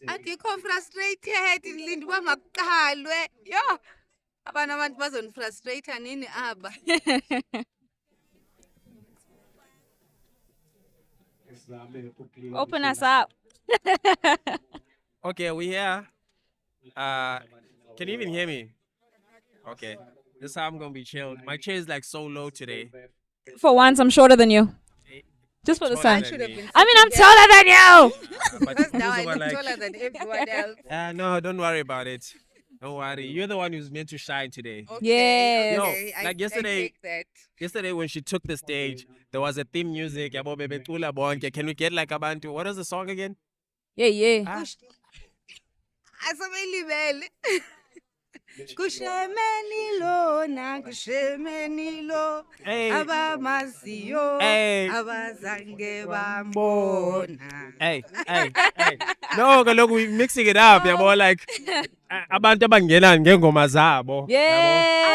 Atikho frustrated lindwa makuqalwe. Yo. Abana abantu bazonifrustrate nini aba? Open us up. Okay, we here. Can you even hear me? Okay. This is how I'm gonna be chilled. My chair is like so low today. For once, I'm shorter than you. Just for the Taller sun. than Should have me. been. I mean, I'm taller than you. But Because now I those were look like, taller than everyone else. no, don't worry about it. Don't worry. You're the one who's meant to shine today. Okay, Yes. okay. Like I yesterday- take that. Yesterday when she took the stage, there was a theme music. Yabo bebecula bonke. Can we get like abantu? What is the song again? Yeah. Ah, Asamelibele. Kushemeni lo na kushemeni lo Hey. abamaziyo Hey. abazange bambona. Hey. No, look, we mixing it up. Yabo like abantu abangena ngengoma zabo. Awukwazi Yeah.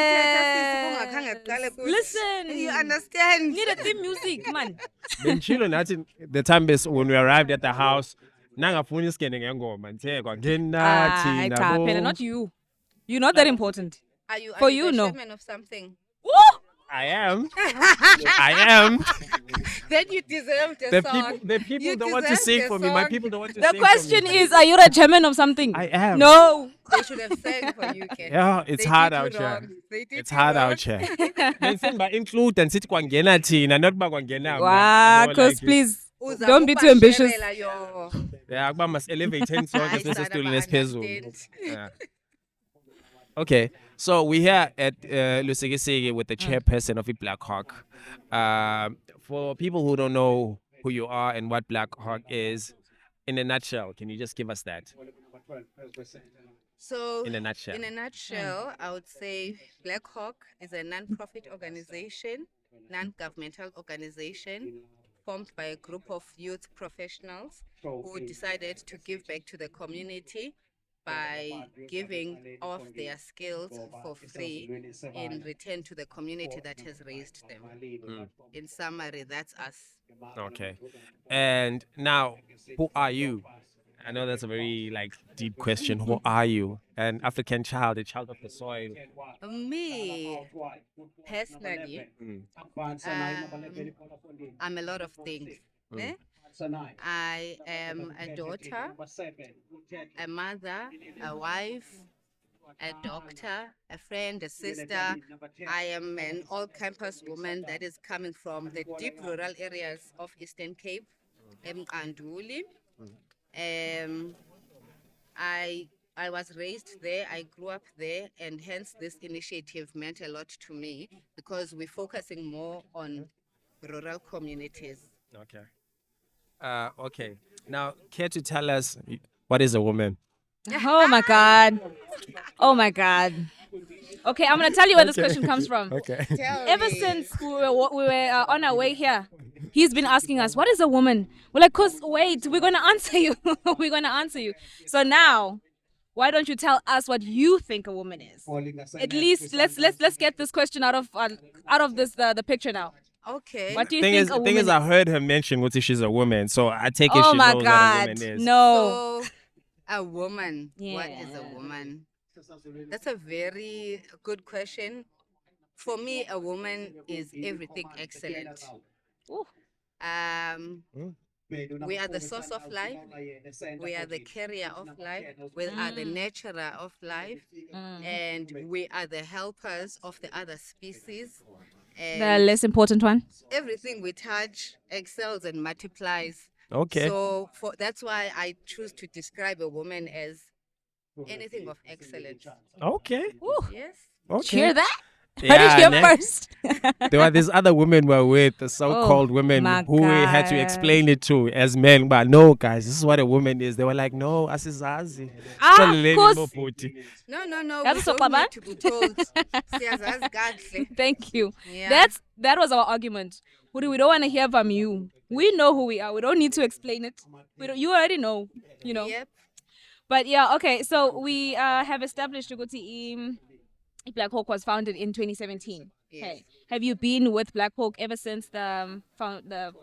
kuthetha sisi kungakhange kuqale kuthi. Listen. You understand? Need a theme music, man. Then chilo nathi the time is when we arrived at the house. Nangafuni isikene ngengoma. Nje kwangena thina Cha, bo. phela, not you. You're not that important. Are you For the you, no. chairman of something? Woo! I am. I am. Then you deserve the The song. people You don't want to deserve sing the for me. My song. people don't want to The sing question for me. is, are you the chairman of something? I am. No. They should have sang for you, Ken. Yeah, it's They hard did you out here. wrong. They did It's you hard wrong. out here. Then send by include and sit kwangena thina, not by kwangena. Wow, cause please, Uza don't be too ambitious. kubasherela yo. Yeah, akuba must elevate 10 songs Hayi, bese sana, situlini esiphezulu. ba-understand. Yeah. Okay, so we're here at Lusikisiki with the chairperson of the Black Hawk. For people who don't know who you are and what Black Hawk is, in a nutshell, can you just give us that? So, In a nutshell. in a nutshell, I would say Black Hawk is a non-profit organization, non-governmental organization formed by a group of youth professionals who decided to give back to the community by giving off their skills for free in return to the community that has raised them. In summary, that's us. Okay. And now, who are you? I know that's a very deep question. Who are you? An African child, a child of the soil. Me, personally, I'm a lot of things. Eh? I am a daughter, a mother, a wife, a doctor, a friend, a sister. I am an all-campus woman that is coming from the deep rural areas of Eastern Cape, Mqanduli. I was raised there, I grew up there, and hence this initiative meant a lot to me because we're focusing more on rural communities. Okay. Okay. Now, care to tell us what is a woman? Oh my God. Oh my God. Okay, I'm gonna tell you where this question comes from. Okay. Tell Ever me. since we were on our way here, he's been asking us, "What is a woman?" We're like, "Cause wait, we're gonna answer you. We're gonna answer you." So now, why don't you tell us what you think a woman is? At least let's get this question out of this the picture now. Okay. What do you Thing think is, a woman is? I heard her mention what she's a woman, so I take it Oh she my knows God! what a woman is. No. So, a woman. What Yeah. is a woman? That's a very good question. For me, a woman is everything excellent. Ooh. We are the source of life. We are the carrier of life. We are the nurturer of life. And we are the helpers of the other species. The And less important one. everything we touch excels and multiplies. Okay. So that's why I choose to describe a woman as anything of excellence. Okay. Ooh. Yes. Okay. Hear that? Yeah, Heard it here ne? first. There were these other women we're with, the so-called women my who we had to God. explain it to as men. But no, guys, this is what a woman is. They were like, no, asizazi. Ah, Xoleleni course. mobhuti. No. Yazi We soqa don't ba? need to be told. Siyazazi kahle. Thank you. Yeah. That was our argument. We don't want to hear from you. We know who we are. We don't need to explain it. You already know. You know. Yep. But yeah, okay. So we have established ukuthi Black Hawk was founded in 2017. Yes. Okay. Have you been with Black Hawk ever since the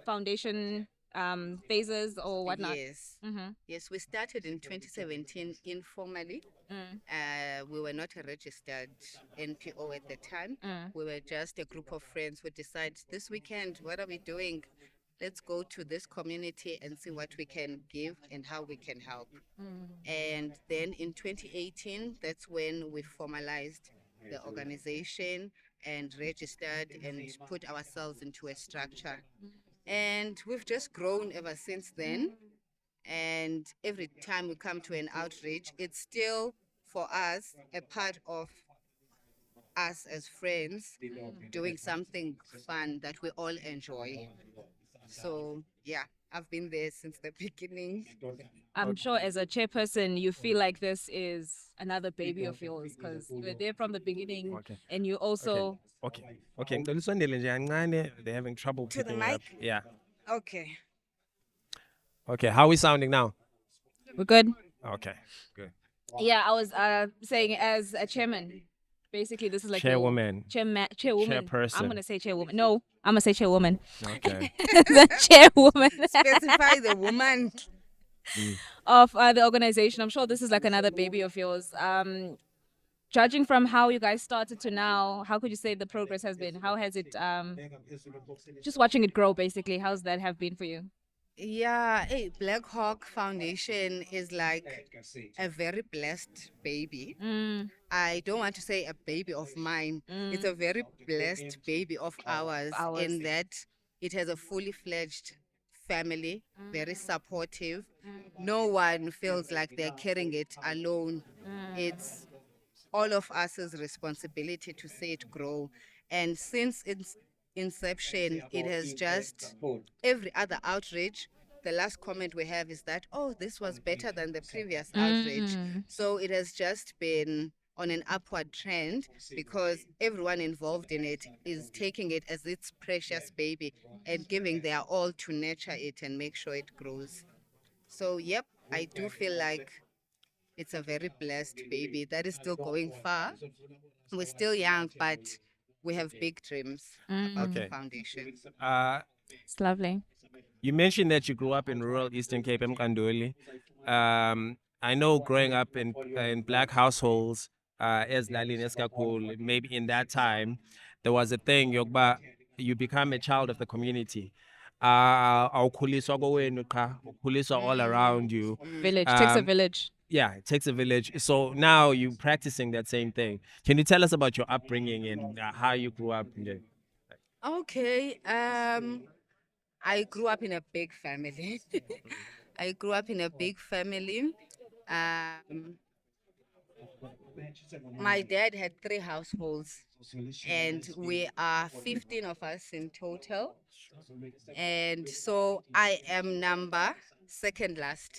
foundation phases or whatnot? Yes. Mm-hmm. Yes, we started in 2017 informally. We were not a registered NPO at the time. We were just a group of friends who decided this weekend, what are we doing? Let's go to this community and see what we can give and how we can help. And then in 2018, that's when we formalized the organization and registered and put ourselves into a structure. And we've just grown ever since then. And every time we come to an outreach, it's still for us a part of us as friends doing something fun that we all enjoy. So, yeah, I've been there since the beginning. I'm sure as a chairperson, you feel like this is another baby of yours because you were there from the beginning, Okay. and you also. Okay. Okay. Ngicela usondele nje kancane. They're having trouble To the picking up. mic? Yeah. Okay. Okay. How are we sounding now? We're good. Okay. Good. Yeah, I was saying as a chairman, basically this is like Chairwoman. chairwoman. Chairperson. I'm gonna say chairwoman. No, I'm gonna say chairwoman. Okay. The chairwoman Specify the woman. of the organization. I'm sure this is like another baby of yours. Judging from how you guys started to now, how could you say the progress has been? How has it just watching it grow basically? How's that have been for you? Yeah, hey, Black Hawk Foundation is like a very blessed baby. I don't want to say a baby of mine. It's a very blessed baby of ours in that it has a fully fledged family, very supportive. No one feels like they're carrying it alone. It's all of us's responsibility to see it grow. And since its inception, it has just every other outreach. The last comment we have is that, oh, this was better than the previous outreach. So it has just been on an upward trend because everyone involved in it is taking it as its precious baby and giving their all to nurture it and make sure it grows. So, yep, I do feel like it's a very blessed baby that is still going far. We're still young, but we have big dreams about the Okay. foundation. It's lovely. You mentioned that you grew up in rural Eastern Cape, Mkanduli. I know growing up in black households, as Lalini Eskakul, maybe in that time, there was a thing, Yogba, you become a child of the community. Awukhuliswa kowenu qha, ukhuliswa all around you. Village takes a Um, village. Yeah, it takes a village. So now you're practicing that same thing. Can you tell us about your upbringing and how you grew up? Okay. I grew up in a big family. I grew up in a big family. Um, my dad had 3 households, and we are 15 of us in total. And so I am number second last.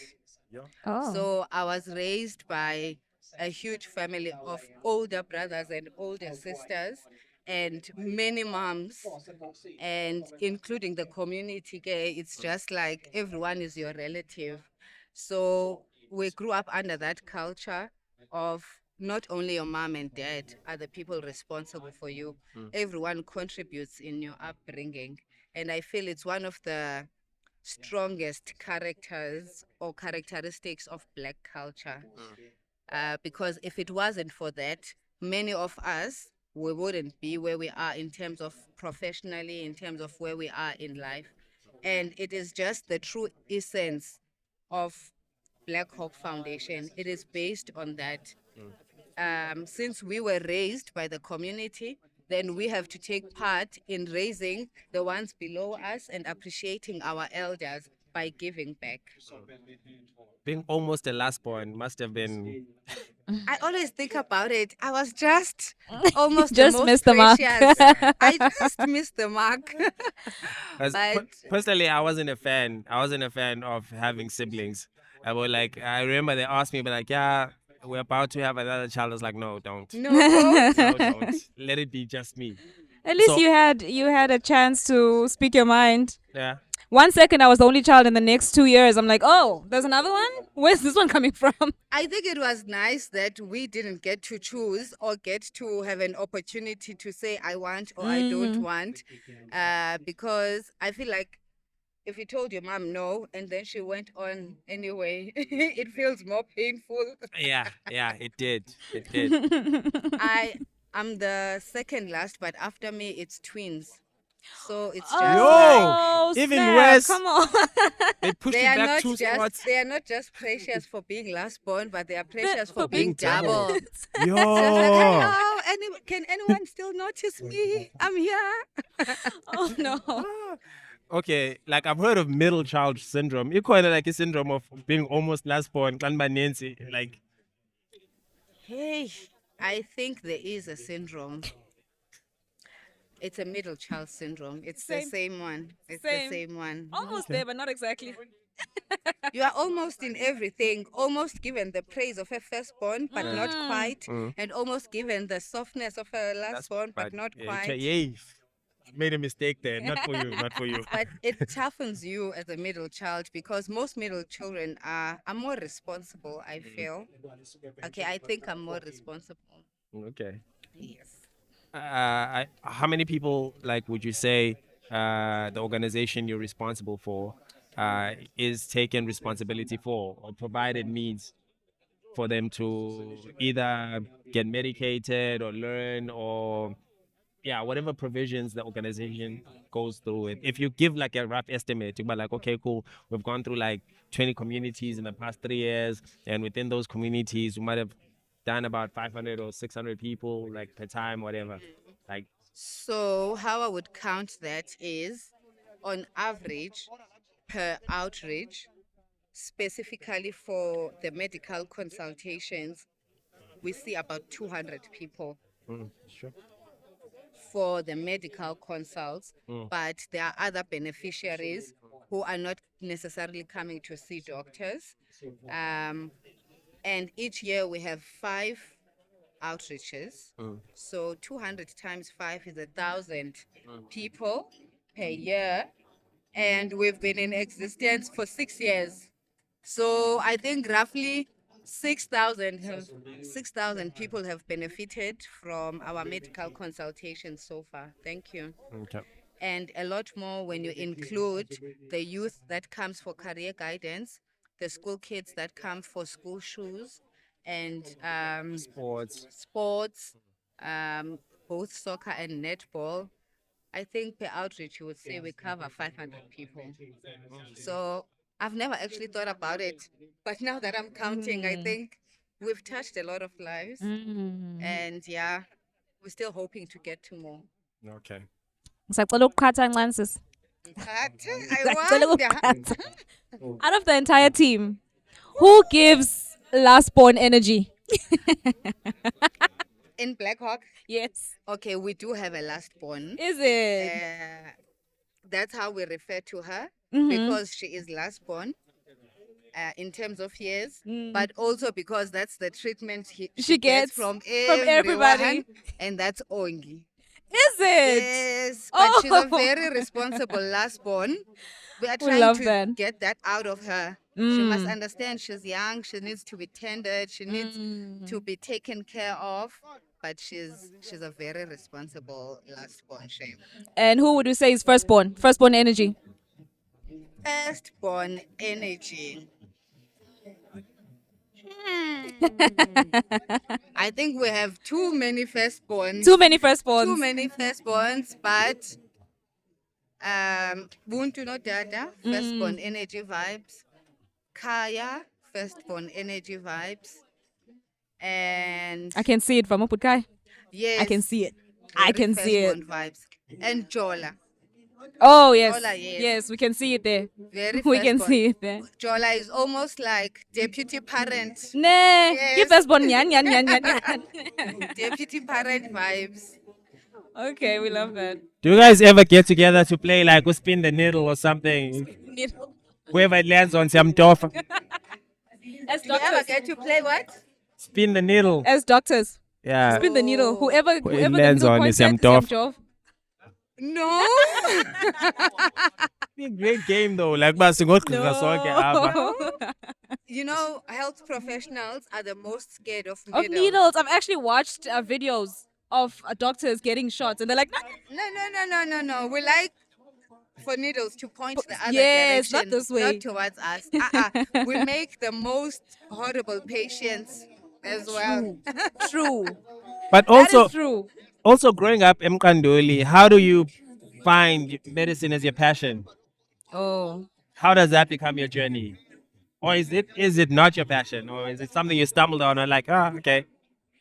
Oh. So I was raised by a huge family of older brothers and older sisters and many moms, and including the community. It's just like everyone is your relative. So we grew up under that culture of not only your mom and dad are the people responsible for you, everyone contributes in your upbringing. And I feel it's one of the strongest characters or characteristics of Black culture. Because if it wasn't for that, many of us, we wouldn't be where we are in terms of professionally, in terms of where we are in life. And it is just the true essence of Black Hawk Foundation. It is based on that. Since we were raised by the community, then we have to take part in raising the ones below us and appreciating our elders by giving back. Being almost the last born must have been. I always think about it. I was just almost the Just most missed the mark. precious. I just missed the mark. But Personally, I wasn't a fan. I wasn't a fan of having siblings. I was like, I remember they asked me, but like, yeah, we're about to have another child. I was like, no, don't. no, don't. No, don't. Let it be just me. At least So- you had a chance to speak your mind. Yeah. 1 second I was the only child, in the next 2 years I'm like, oh, there's another one? Where's this one coming from? I think it was nice that we didn't get to choose or get to have an opportunity to say I want or I don't want, because I feel like if you told your mom no and then she went on anyway, it feels more painful. Yeah, it did. It did. I am the second last, but after me it's twins. So it's just like Yo, Oh, even snap. worse. Come on. They pushed they you are back not two just spots. they are not just precious for being last born, but they are precious for For being being Being double. double. Yo. So it's like, hello, can anyone still notice me? I'm here. Oh no. Ah. Okay, like I've heard of middle child syndrome. You call it like a syndrome of being almost last born, Nancy. Like, Hey, I think there is a syndrome. It's a middle child syndrome. It's the Same. same one. It's the Same. same one. Almost there, but not exactly. You are almost in everything, almost given the praise of a firstborn, but not quite, and almost given the softness of a that's lastborn, but but not yeah, quite. yay. Made a mistake there. Not for you. Not for you. But it toughens you as a middle child because most middle children are more responsible, I feel. Okay, I think I'm more responsible. Okay. Yes. How many people like would you say the organization you're responsible for is taking responsibility for or provided means for them to either get medicated or learn or yeah, whatever provisions the organization goes through it. If you give like a rough estimate, you're like, okay, cool, we've gone through like 20 communities in the past 3 years, and within those communities, we might have done about 500 or 600 people like per time, whatever. Like, So, how I would count that is on average per outreach, specifically for the medical consultations, we see about 200 people sure. for the medical consults, but there are other beneficiaries who are not necessarily coming to see doctors. And each year we have 5 outreaches. So 200 times 5 is 1,000 people per year. And we've been in existence for 6 years. So I think roughly 6,000 people have benefited from our medical consultations so far. Thank you. Okay. And a lot more when you include the youth that comes for career guidance, the school kids that come for school shoes, and Sports. sports, both soccer and netball. I think per outreach, you would say we cover 500 people. So I've never actually thought about it. But now that I'm counting, I think we've touched a lot of lives. And yeah, we're still hoping to get to more. Okay. Ngisacela ukuqhatha kancane sis. But I Ngisacela wonder. ukuqhatha. Out of the entire team, who gives last born energy? In Black Hawk, Yes. okay, we do have a last born. Is it? That's how we refer to her Mm-hmm. because she is last born in terms of years, but also because that's the treatment she gets from everybody. everyone, and that's only. Is it? Yes, but she's a Oh. very responsible last born. We are We trying love to that. get that out of her. She must understand she's young, she needs to be tended, she needs to be taken care of. But she's a very responsible last born shame. And who would you say is firstborn? Firstborn energy. Firstborn energy. I think we have too many firstborns. Too many firstborns. Too many firstborns, but Buntu no Dada, firstborn energy vibes. Kaya, firstborn energy vibes. And I can see it from Uputkai. yes, I can see it. I very can see it. firstborn vibes. And Jola. Oh yes. Jola, yes. Yes, we can see it there. Very We can firstborn. see it there. Jola is almost like deputy parent. Nah, Yes. give firstborn yan yan yan yan yan. Deputy parent vibes. Okay, we love that. Do you guys ever get together to play like we spin the needle or something? Whoever it lands on, some tough. As Do you ever doctors. get to play what? Spin the needle. As doctors. Yeah. Spin the needle. Whoever it the lands needle on points is at, Yamtov. Yamtov. No. Be a great game though. Like Gqirha sonke apha. You know, health professionals are the most scared of Of needles. I've actually watched videos of doctors getting shots and they're like, "Nah." No. We like for needles to point the other yes, direction, not this way. not towards us. We make the most horrible patients as well. True. But That is also, true. growing up in Mkandoli, how do you find medicine as your passion? Oh. How does that become your journey? Or is it not your passion? Or is it something you stumbled on and like, okay.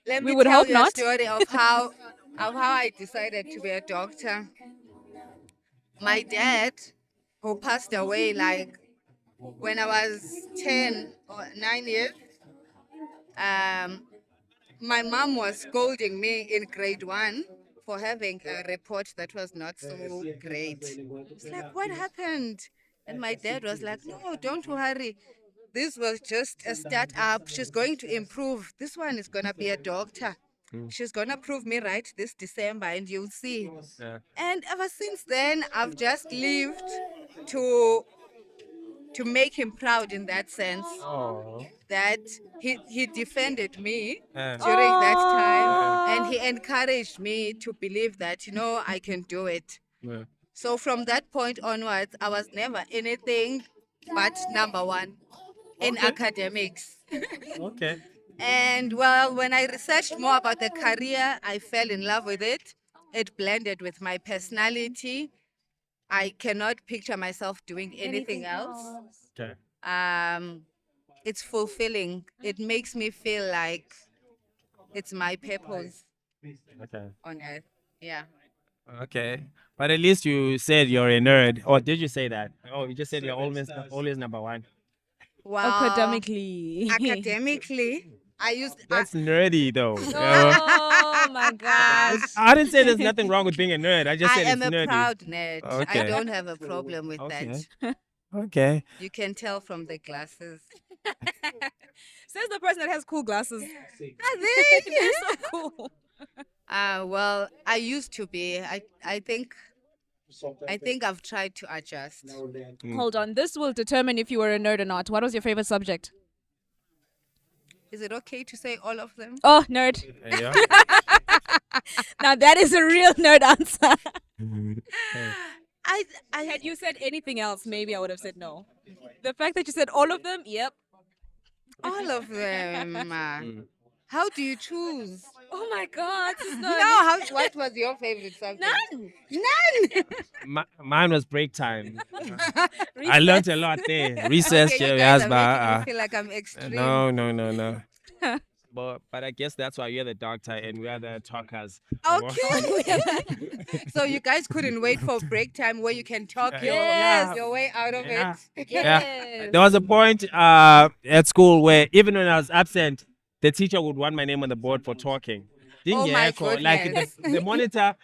Let We me would tell hope you a not. story of how I decided to be a doctor. My dad, who passed away like when I was 10 or 9 years, um, my mom was scolding me in grade 1 for having a report that was not so great. It's like, what happened? And my dad was like, no, don't worry. This was just a start up. She's going to improve. This one is going to be a doctor. She's going to prove me right this December and you'll see. Yeah. And ever since then, I've just lived to make him proud in that sense, Oh. that he defended me Yeah. during that time, and Oh. he encouraged me to believe that, I can do it. Yeah. So from that point onwards, I was never anything but number one in Okay. academics. Okay. And well, when I researched more about the career, I fell in love with it. It blended with my personality. I cannot picture myself doing anything else. Okay. It's fulfilling. It makes me feel like it's my purpose Okay. on earth. Yeah. Okay. But at least you said you're a nerd. Or did you say that? Oh, you just said you're always number one. Well, Academically. academically, I used. That's nerdy though. Oh my gosh. I didn't say there's nothing wrong with being a nerd. I just I said am it's a nerdy. proud nerd. I Okay. don't have a problem with Okay. that. Okay. You can tell from the glasses. Says the person that has cool glasses. Are they? They're so cool. Well, I used to be. I think I've tried to adjust. Hold on. This will determine if you were a nerd or not. What was your favorite subject? Is it okay to say all of them? Oh, nerd. Yeah. Now that is a real nerd answer. I Had you said anything else, maybe I would have said no. The fact that you said all of them, yep. all of them. How do you choose? Oh my God. No, what was your favorite subject? None. None. Mine was break time. I learned a lot there. Recess, Okay, you yeah, guys are making me feel like I'm extreme. no. But I guess that's why you're the doctor and we are the talkers. Okay. So you guys couldn't wait for break time where you can talk Yes. your way out of Yeah. it. Yeah. There was a point at school where even when I was absent, the teacher would want my name on the board for talking. Oh my Like goodness. the monitor,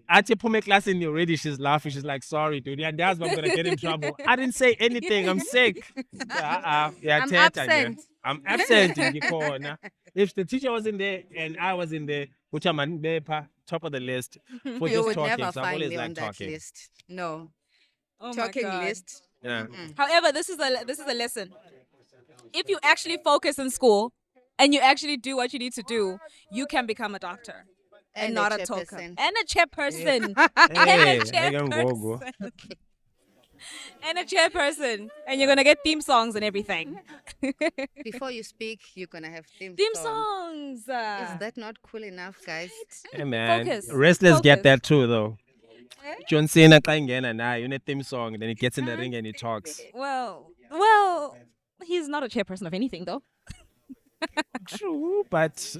Ati Pume class in already, she's laughing. She's like, sorry, dude. Yeah, that's why I'm going to get in trouble. I didn't say anything. I'm sick. Yeah, I'm theater, yeah. absent. I'm absent in the corner. If the teacher wasn't there and I was in there, which I'm top of the list for You just would talking. never So I've find always me on liked that talking. list. No. Oh my Talking God. list. Yeah. However, this is a lesson. If you actually focus in school and you actually do what you need to do, you can become a doctor and And not a a talker chairperson. and a chairperson. Hey, And a I can go. chairperson. And a chairperson, and you're gonna get theme songs and everything. Before you speak, you're gonna have theme Theme song. songs. Is that not cool enough, guys? Hey, man. Focus. Wrestlers get Focus. that too, though. John Cena and I, you know, theme song, then he gets in the ring and he talks. Well, he's not a chairperson of anything though. True, but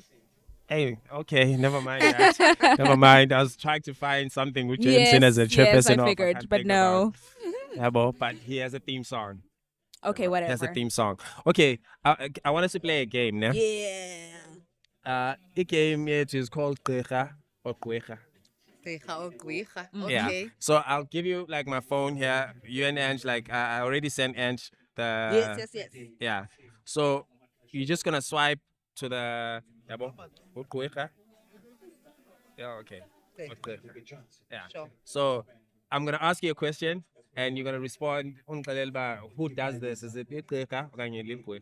hey, okay, never mind that. Never mind. I was trying to find something which John Cena as a chairperson yes, I of, figured, can't but think no. about. Yeah, but he has a theme song. Okay, He whatever. has a theme song. Okay, I want us to play a game, ne? Yeah. The game it is called Gqirha or Gqwirha. Gqirha or Gqwirha. Yeah. Okay. So I'll give you like my phone here. You and Ange, like I already sent Ange the. Yes. Yeah. So you're just gonna swipe to the. Gqwirha. Yeah. Okay. Gqwirha. Yeah. Sure. So I'm gonna ask you a question, and you're gonna respond. Who does this? Is it Gqirha or Gqwirha?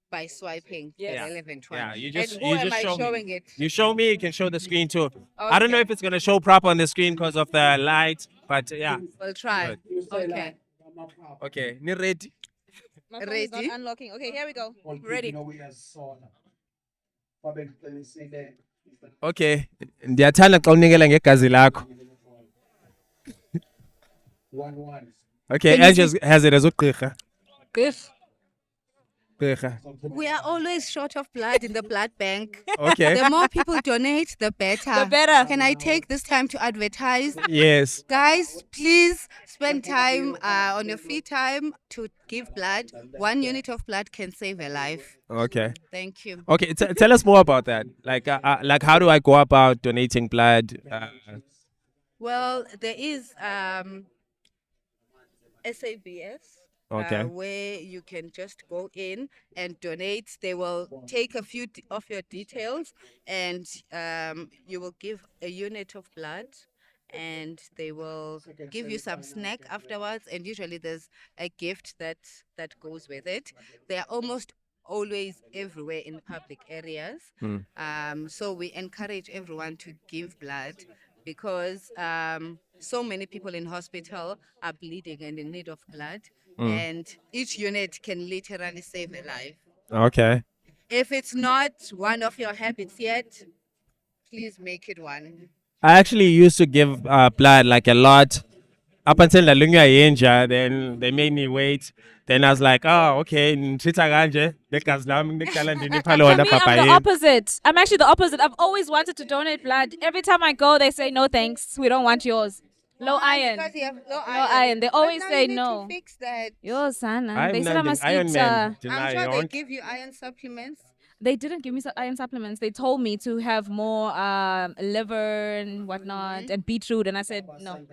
By swiping the Yes. relevant one. Yeah, you just and who you am just I show showing me. it? You show me. You can show the screen too. I don't know Okay. if it's gonna show proper on the screen because of the light. But yeah. We'll try. Good. Okay. Okay. Ni ready? My phone is not Ready? unlocking. Okay, here we go. Ready. Okay. Ndiyathanda xa unikela ngegazi lakho. Okay, Can you Angel has it as Gqirha. Gqirha. Gqirha. We are always short of blood in the blood bank. Okay. The more people donate, the better. The better. Can I take this time to advertise? Yes. Guys, please spend time on your free time to give blood. 1 unit of blood can save a life. Okay. Thank you. Okay. Tell us more about that. Like, how do I go about donating blood? Well, there is SABS. Okay. Where you can just go in and donate. They will take a few of your details and you will give a unit of blood and they will give you some snack afterwards, and usually there's a gift that goes with it. They are almost always everywhere in public areas. So we encourage everyone to give blood because so many people in hospital are bleeding and in need of blood, and each unit can literally save a life. Okay. If it's not one of your habits yet, please make it one. I actually used to give blood like a lot up until the lunga yenja. Then they made me wait. Then I was like, oh, okay. Nchita kanje, negazi lami ngiqala ndinipha lona, Me, I'm papa the yini. opposite. I'm actually the opposite. I've always wanted to donate blood. Every time I go, they say no thanks. We don't want yours. Low iron. Because you have low iron. They But always now say you need no. to fix that. Yo, Sana. I'm They said I not must the Iron eat. Man. I'm sure they Deny give you iron supplements. They didn't give me iron supplements. They told me to have more liver and whatnot and beetroot, and I said no.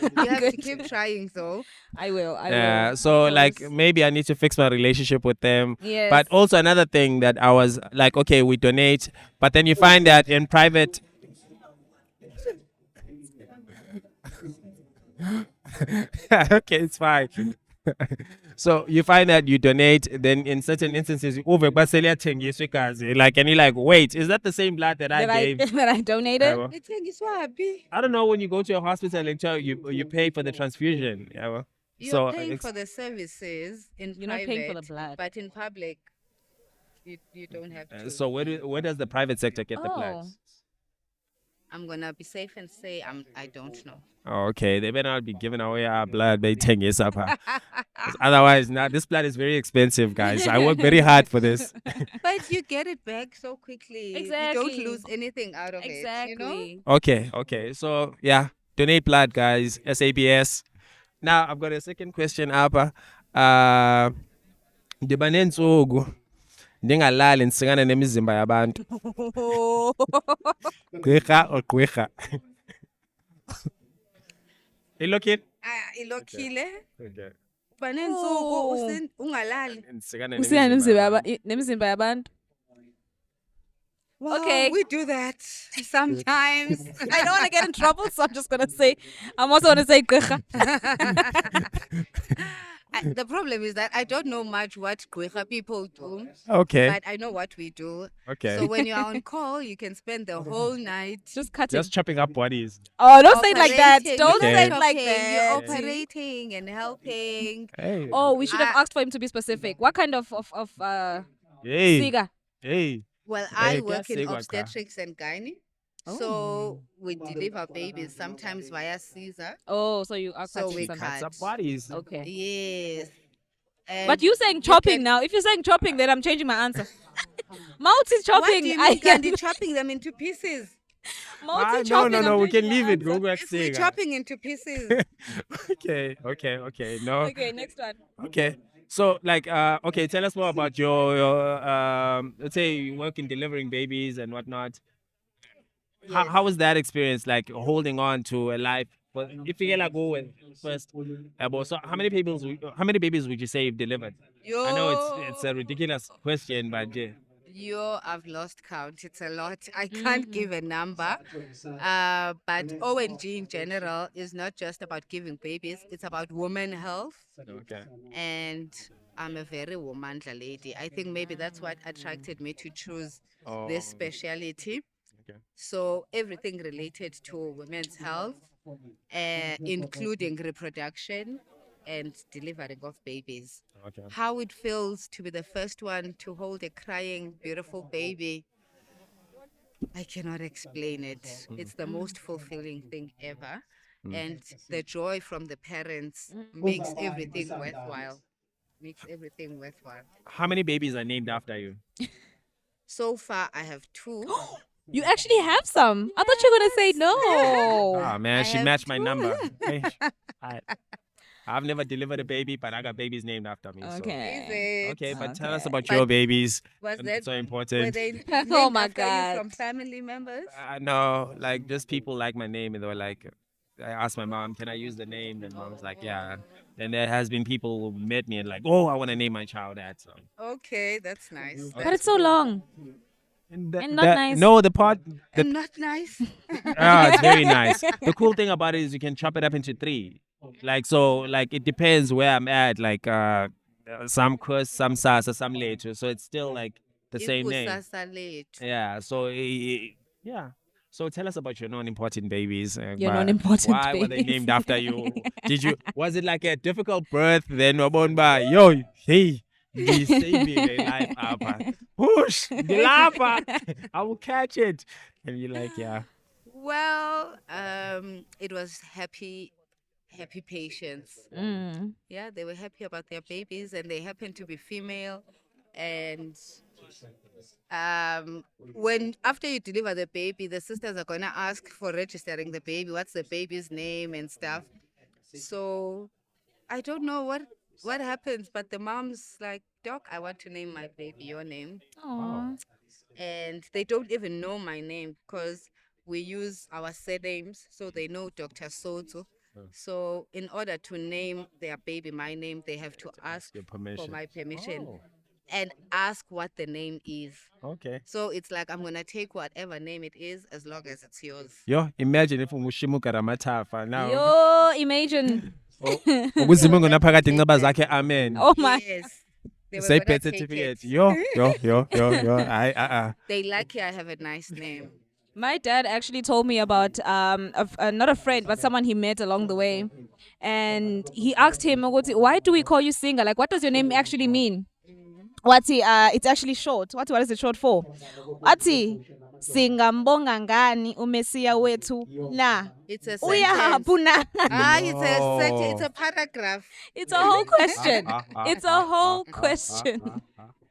You have to Good. keep trying though. I will. I Yeah, will. so of like course. maybe I need to fix my relationship with them. Yes. But also another thing that I was like, okay, we donate, but then you find that in private. Okay, it's fine. So you find that you donate, then in certain instances, like, and you're like, wait, is that the same blood that I gave? that I donated. Yabo. Ithengiswa happy. I don't know, when you go to a hospital and you pay for the transfusion. Yabo. You're So paying it's- for the services in You're not private, paying for the blood. but in public, you don't have to. So where does the private sector get the blood? Oh. I'm gonna be safe and say I don't know. Oh, okay, they better not be giving away our blood by 10 years up. Otherwise, now this blood is very expensive, guys. I work very hard for this. But you get it back so quickly. You Exactly. don't lose anything out of Exactly. it. You know? Okay. So yeah, donate blood, guys. SABS. Now I've got a second question, Apa. Ndiba nentsuku ndingalali ndisikana nemizimba yabantu. Gqirha or Gqwirha? You looking? Ilokile. Okay. Banensuku Oh. ungalali. Ndisikana Usina nemizimba yabantu. nemizimba yabantu. Well, Okay. we do that sometimes. I don't want to get in trouble, so I'm just gonna say. I'm also gonna say Gqirha. The problem is that I don't know much what Gqwirha people do, Okay. but I know what we do. Okay. So when you are on call, you can spend the whole night. Just cut it. Just chopping up bodies. Oh, don't say it like that. operating. Don't Okay. say it like You're that. operating and helping. Hey. Oh, we should have I- asked for him to be specific. What kind of Hey. siga? Hey. Well, Hey, I work in kuyasengwa cha. obstetrics and gynae. So we deliver babies sometimes via Caesar. Oh, so you are So cutting we some. cut. Cuts up bodies. Okay. Yes. But you saying you chopping can- now. If you're saying chopping, then I'm changing my answer. Multi What chopping. do you I mean, can Gandhi? Chopping them into pieces. multi No, chopping. no, we can leave it. Go back If we're saying. chopping into pieces. Okay. No. Okay, next one. Okay. So, like, okay, tell us more about your let's say you work in delivering babies and whatnot. How was that experience, like holding on to a life? But if you get go with first, so how many babies would you say you've delivered? I know it's a ridiculous question, but yeah. I've lost count. It's a lot. I can't give a number. But ONG in general is not just about giving babies. It's about women health. Okay. And I'm a very womanly lady. I think maybe that's what attracted me to choose this speciality. Okay. So everything related to women's health, including reproduction and delivering of babies. Okay. How it feels to be the first one to hold a crying, beautiful baby, I cannot explain it. It's the most fulfilling thing ever. And the joy from the parents makes everything worthwhile. Makes everything worthwhile. How many babies are named after you? So far, I have two. You actually have some. I thought you were gonna say no. Ah, man, I she have matched my two. number. Hey, I've never delivered a baby, but I got babies named after me. Is Okay. it? Okay, but tell us Okay. about But your babies. Was And that it's so were important. they Oh named my after you from God. family members? No, like just people like my name, and they were like, I asked my mom, "Can I use the name?" And mom's like, "Yeah." Then there has been people who met me and like, "Oh, I want to name my child that." So. Okay, that's nice. Okay. But That's it's so long And and not nice. no, the part the and not nice. it's very nice. The cool thing about it is you can chop it up into three. Like so, like it depends where I'm at. Like some course, some sasa, some later. So it's still like the same name. Ikusasa lethu. Yeah. So yeah. So tell us about your non-important babies. Your non-important why were they babies. named after you? Was it like a difficult birth? Then wabonba, yo, hey, the saving life apa. Push the lava. I will catch it. And you're like, yeah. Well, it was happy patients. Mm. Yeah, they were happy about their babies, and they happened to be female. And when after you deliver the baby, the sisters are gonna ask for registering the baby. What's the baby's name and stuff. So I don't know what happens, but the mom's like, "Doc, I want to name my baby your name," Aw. and they don't even know my name because we use our surnames, so they know Dr. Sotsu. So in order to name their baby my name, they have to ask Your for permission. my permission Oh, and ask what the name is. okay. So it's like I'm gonna take whatever name it is as long as it's yours. Yo, imagine if umushimuka ramatafa now. Yo, imagine. Ukuzimungu naphakathi nceba zakhe amen. Oh my. Yes. They were Say gonna birth take certificate. it. Yo. They lucky I have a nice name. My dad actually told me about not a friend but someone he met along the way, and he asked him, "Why do we call you Singer? Like, what does your name actually mean?" Wati, it's actually short. Wati, what is it short for? Wati, singambonga ngani umesia wetu na It's a uyahapuna. it's a paragraph. It's a whole question. It's a whole question.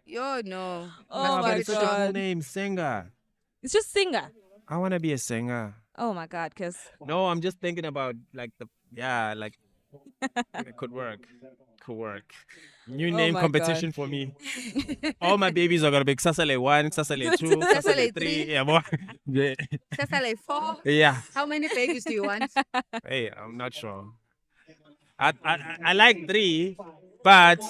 Yo, no. Oh Must my give it Such a short. cool God. name, singer. It's just Singer. I want to be a singer. Oh my God, cause No, I'm just thinking about like like it could work. Could work. New Oh name my competition for me. All my babies are gonna be Sasale 1, Sasale 2, Sasale Sasale 3. 3. Yeah, boy. Sasa like 4. Yeah. How many babies do you want? Hey, I'm not sure. I like 3, but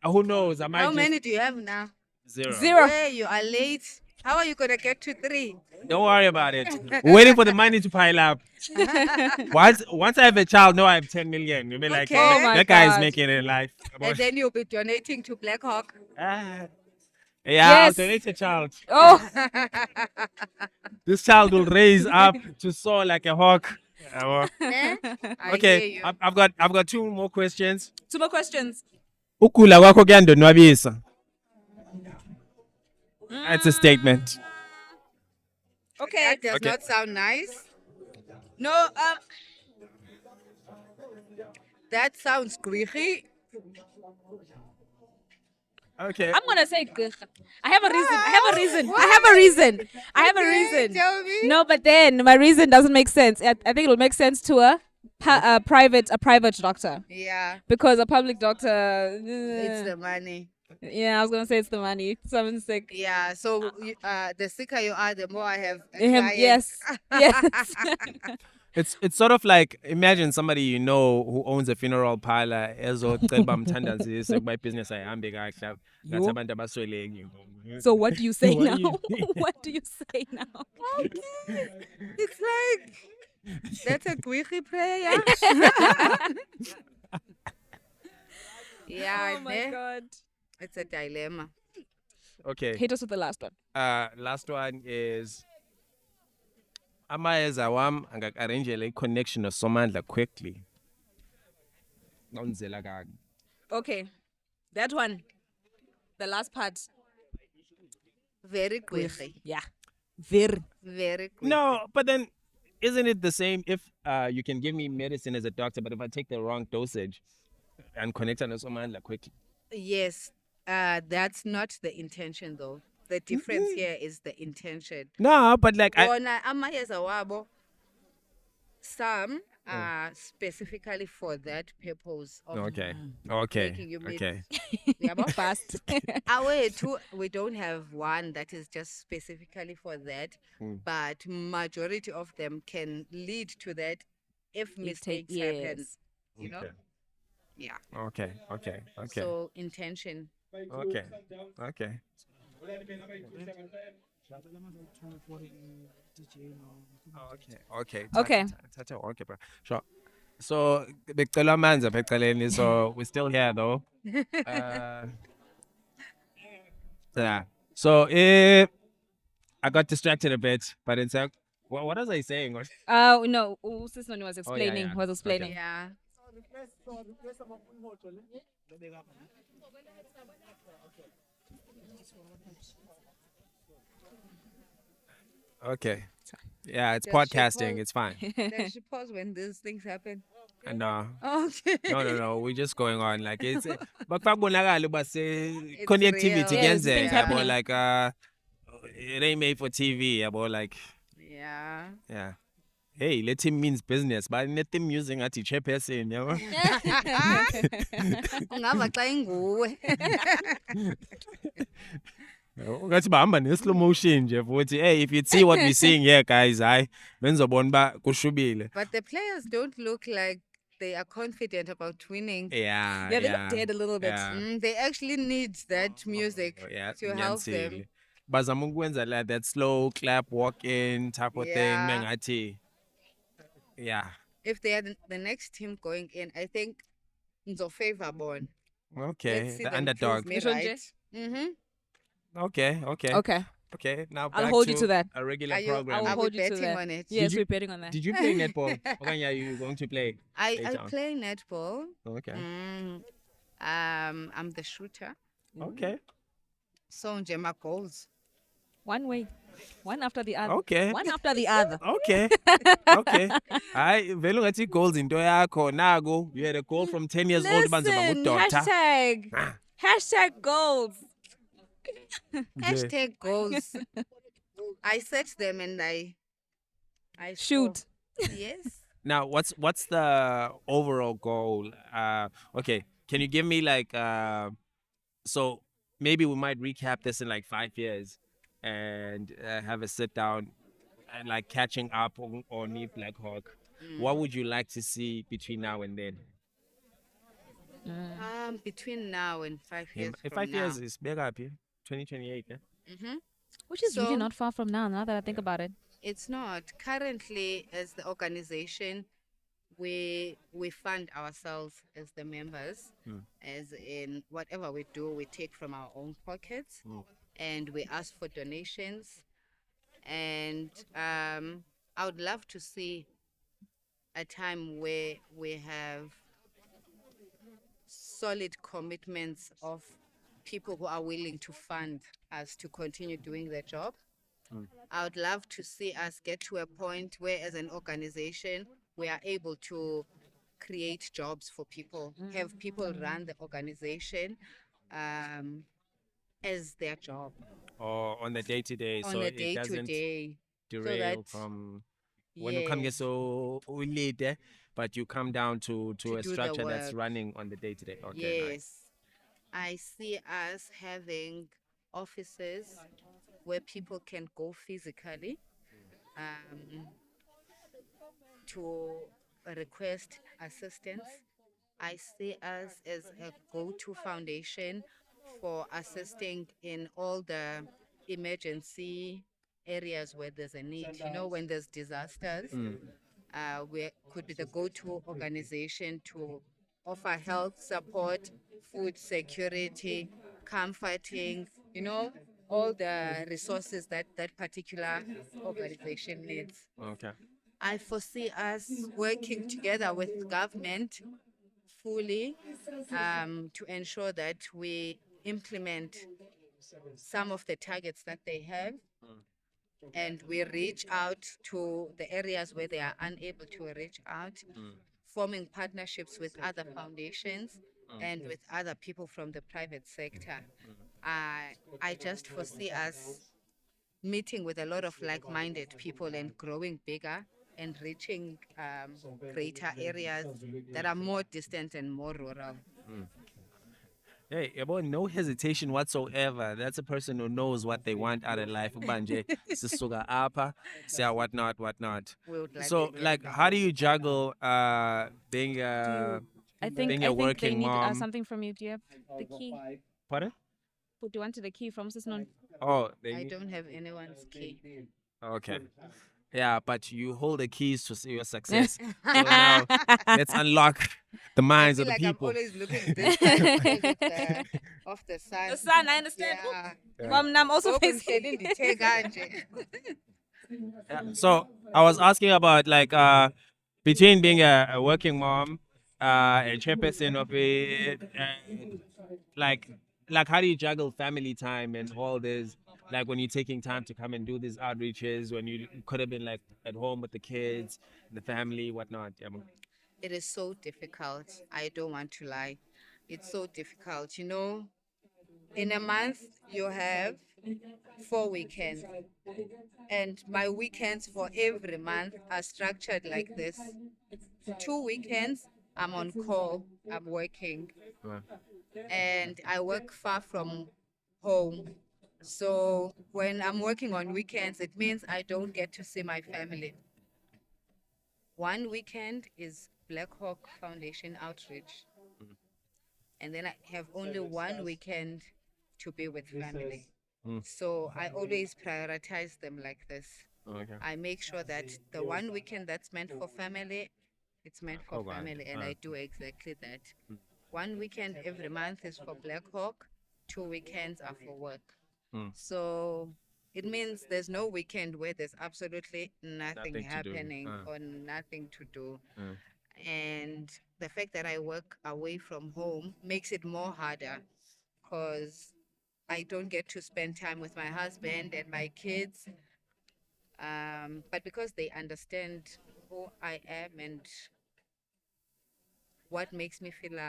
who knows? I might How just many do you have now? 0. zero. Where you are late. How are you gonna get to 3? Don't worry about it. We're waiting for the money to pile up. Once I have a child, no, I have 10 million. You'll be like, Okay. Oh my that guy is God. making it in life. And then you'll be donating to Black Hawk. Yeah, Yes. I'll donate a child. Oh, This child will raise up to soar like a hawk. Eh? I hear Okay, you. I've got 2 more questions. 2 more questions. Ukula kwakho kuyandonwabisa. That's a statement. Okay. That does Okay. not sound nice. No, that sounds Gqwirha. Okay. I'm gonna say Gqirha. I have a reason. Okay, tell me. No, but then my reason doesn't make sense. I think it'll make sense to a private doctor, Yeah, because a public doctor. it's the money. Yeah, I was gonna say it's the money. Someone's sick. Yeah, so the sicker you are, the more I have. Yes. Yes. It's sort of like, imagine somebody you know who owns a funeral parlor ezoceba mthandazise kuba business ayihambe kahle ngathi abantu abasweleki. So what do you say What now? do you think? What do you say now? It's like that's a Gqwirha prayer. Yeah, Oh my ne? God. It's a dilemma. Okay. Hit us with the last one. Last one is amayeza wam angakarrangela i-connection nosomandla quickly. Nawunzela kabi. Okay, that one, the last part. Very Gqwirha. Gqwirha. Yeah, very. Very Gqwirha. No, but then isn't it the same if you can give me medicine as a doctor, but if I take the wrong dosage and connect nosomandla quickly? Yes, that's not the intention though. The difference here is the intention. No, but like Wona amayeza wabo, some are specifically for that purpose of okay, making you meet. okay. Yabo? Fast. Our two, we don't have one that is just specifically for that, Mm. but majority of them can lead to that if mistakes happen. yes. You know? Okay. Yeah. Okay, okay, okay, So intention. okay, okay. Okay. Okay. Tata, okay, bro. Sure. So, becela amanzi apha ecaleni, so we're still here though. Yeah. So, I got distracted a bit, but it's like, what was I saying? No, Sisnoni was explaining. yeah. Was explaining. Yeah. Okay. Yeah, it's Does she podcasting. pause? It's fine. Then she pause when these things happen. No. Okay. No. We're just going on. Like it's bakubonakala uba It's connectivity real. Yes, kuyenzeka things yabo, happening. like it ain't made for TV yabo, like Yeah. yeah. Hey, let him means business, but let him using at chairperson, yabo. Ungava xa inguwe. Ungathi bahamba ne-slow motion nje futhi. Hey, if you'd see what we're seeing here, guys, hayi benzobona uba kushubile. But the players don't look like they are confident about winning. Yeah, Yeah, they look dead a little bit. Yeah. They actually need that music Yeah, to help them. nyanisile. Bazama ukwenza like that slow clap walk in type of thing Yeah. mengathi. Yeah. If they are the next team going in, I think favor born. Okay. Let's see The them underdog. prove me Which one, right. Jay? Okay. Okay. Okay. Now I'll back hold you to that. a regular Are you- program. I will Are we hold you to betting that. on it? Yes, you- we're betting on that. Did you play netball? Okanye are you going to play? I later on? play netball. Okay. I'm the shooter. Okay. So nje my goals. One way, one after the other. Okay. One after the other. Okay. Okay. Hayi vele ungathi goals into yakho nago. You had a goal from 10 years old banzoba Listen, ngudota. hashtag, Ah. hashtag goals. Hashtag goals. I set them and I Shoot. score. Yes. Now, what's the overall goal? Okay, can you give me like so maybe we might recap this in like 5 years and have a sit down and like catching up on Need Black Hawk. What would you like to see between now and then? Between now and 5 years In from 5 now. years is big up here, 2028. Yeah? Which is So- really not far from now that I think about it. It's not. Currently, as the organization, we fund ourselves as the members. As in whatever we do, we take from our own pockets, and we ask for donations. And I would love to see a time where we have solid commitments of people who are willing to fund us to continue doing their job. I would love to see us get to a point where, as an organization, we are able to create jobs for people, have people run the organization as their job Or on the day to day, on so a it day to doesn't day. derail that- from when you come here Yes. so late, but you come down to a do the structure that's work. running on the day to day. Okay, nice. Yes. I see us having offices where people can go physically to request assistance. I see us as a go-to foundation for assisting in all the emergency areas where there's a need. You know, when there's disasters, we could be the go-to organization to offer health support, food security, comforting, you know, all the resources that that particular organization needs. Okay. I foresee us working together with government fully to ensure that we implement some of the targets that they have, and we reach out to the areas where they are unable to reach out, forming partnerships with other foundations and with other people from the private sector. I just foresee us meeting with a lot of like-minded people and growing bigger and reaching greater areas that are more distant and more rural. Hey, about no hesitation whatsoever. That's a person who knows what they want out of life. Banje, sisuka apa, say whatnot, whatnot. We would like So, to get like, there. how do you juggle being I being think a I think they working need mom? something from you. Do you have the key? Pardon? Put you wanted the key from Sis Non. Oh, they I need. don't have anyone's key. Okay. Yeah, but you hold the keys to your success. So now let's unlock the I minds feel of the like I'm people. always looking this side because of the sun. The sun, I understand. Yeah. I'm also Ngoku facing. ndihleli ndithe kanje. Yeah. So I was asking about like between being a working mom, a chairperson of it, and like how do you juggle family time and all this? Like when you're taking time to come and do these outreaches, when you could have been like at home with the kids, the family, whatnot. Yeah, man. It is so difficult. I don't want to lie. It's so difficult. You know, in a month, you have 4 weekends. And my weekends for every month are structured like this: 2 weekends, I'm on call, I'm working, Right. and I work far from home. So when I'm working on weekends, it means I don't get to see my family. One weekend is Black Hawk Foundation outreach, and then I have only one weekend to be with family. So I always prioritize them like this. Okay. I make sure that the one weekend that's meant for family, it's meant for Oh, God. family, and I do exactly that. One weekend every month is for Black Hawk, 2 weekends are for work. So it means there's no weekend where there's absolutely nothing Nothing to do. happening or nothing to do. And the fact that I work away from home makes it more harder because I don't get to spend time with my husband and my kids. But because they understand who I am and what makes me feel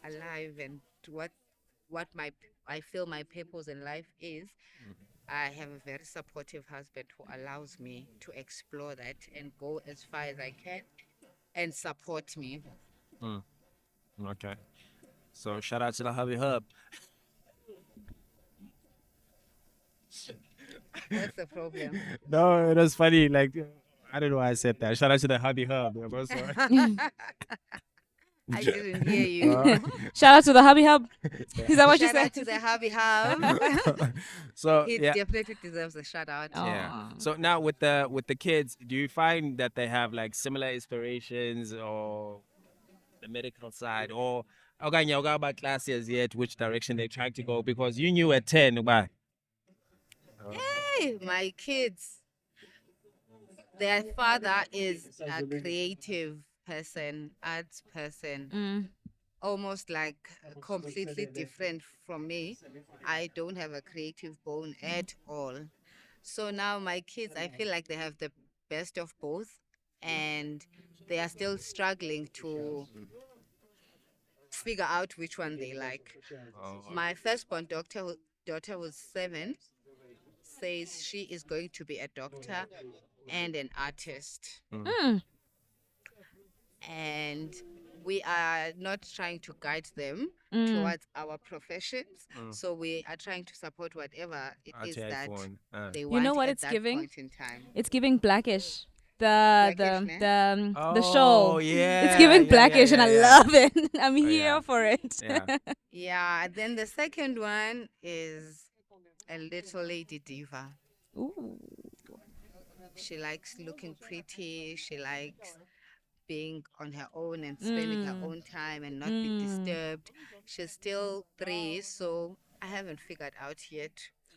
alive and what my I feel my purpose in life is, I have a very supportive husband who allows me to explore that and go as far as I can and support me. Okay. So shout out to the Hubby Hub. What's the problem? No, it was funny. Like I don't know why I said that. Shout out to the Hubby Hub. I'm so sorry. I didn't hear you. Shout out to the Hubby Hub. Is that what you Shout said? out to the hubby hub. So He yeah. definitely deserves a shout out. Yeah. Aw. So now with the kids, do you find that they have like similar inspirations or the medical side or okay, about classes yet which direction they're trying to go? Because you knew at 10, why? Hey, my kids. Their father is a creative person, arts person, almost like completely different from me. I don't have a creative bone at all. So now my kids, I feel like they have the best of both, and they are still struggling to figure out which one they like. My firstborn daughter who's 7 says she is going to be a doctor and an artist. And we are not trying to guide them towards our professions. So we are trying to support whatever it is that they You want know what at it's that giving? point in time. It's giving Blackish. The Blackish, the ne? the Oh, show. yeah. It's giving yeah, Blackish, yeah, and I yeah. love it. I'm here yeah. for it. Yeah. Yeah, then the second one is a little lady diva. Ooh. She likes looking pretty. She likes being on her own and spending her own time and not be disturbed. She's still 3, so I haven't figured out yet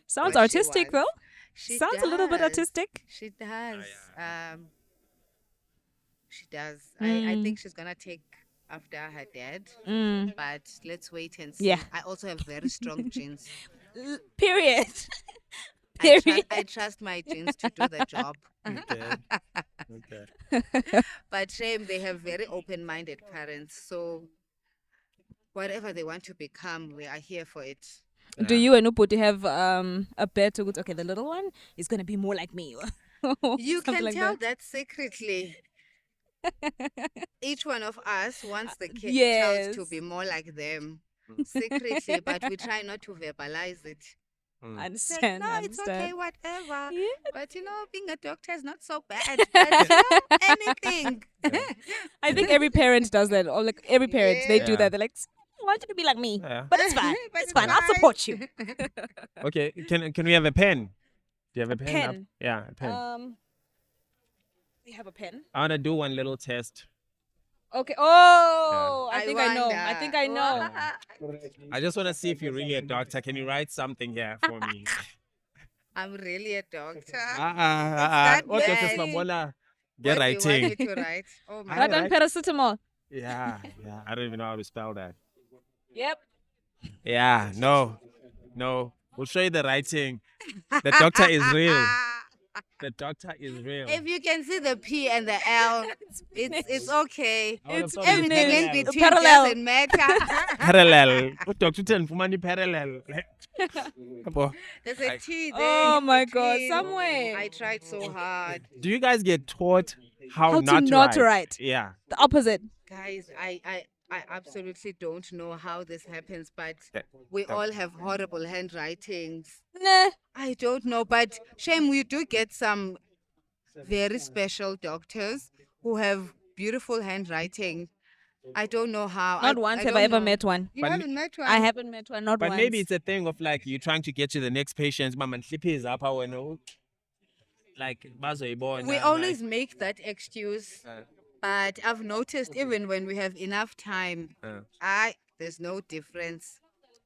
Sounds what she artistic, wants. though. She Sounds a little bit does. artistic. She does. She does. I Mm. think she's gonna take after her dad, Mm. but let's wait and see. Yeah. I also have very strong genes. Period. I Period. trust my genes to do the job. Okay. Okay. But shame, they have very open-minded parents. So whatever they want to become, we are here for it. Do you and Uputi have a bet to okay, the little one is gonna be more like me? You Something can like tell that. that secretly. Each one of us wants the child Yes. to be more like them secretly, but we try not to verbalize it. I Say, understand. no, I it's okay, understand. whatever. Yeah. But being a doctor is not so bad. But anything. I think every parent does that, or like every parent they do Yeah. that. They're like, I want you to be like me, Yeah. but it's fine. But It's fine. I'll fine. support you. Okay. Can we have a pen? Do you have a pen? up? pen. Yeah, a pen. You have a pen? I wanna do one little test. Okay. Oh, I think I know. I wonder. think I know. I just wanna see if you're really a doctor. Can you write something here for me? I'm really a doctor. What bad. doctors Mambola? Get What do you writing. want me to write? Oh my Write down right. paracetamol. Yeah. I don't even know how to spell that. Yep. Yeah, no. We'll show you the writing. The doctor is real. The doctor is real. If you can see the P and the L, it's okay. I would have It's thought it was Everything in parallel. between Parallel. doesn't matter. Parallel. Doctor Fumani parallel. Yabo. There's a I- T there. Oh in my God, between. somewhere. I tried so hard. Do you guys get taught how How to not to write. Yeah. The opposite. Guys, I absolutely don't know how this happens, but That- we that- all have horrible handwritings. Nah. I don't know, but shame we do get some very special doctors who have beautiful handwriting. I don't know how. Not once have don't I ever know. met one. You But haven't met one? I haven't met one. Not But once. maybe it's a thing of like you're trying to get to the next patient. Mama is up like We always make that excuse, but I've noticed even when we have enough time, there's no difference.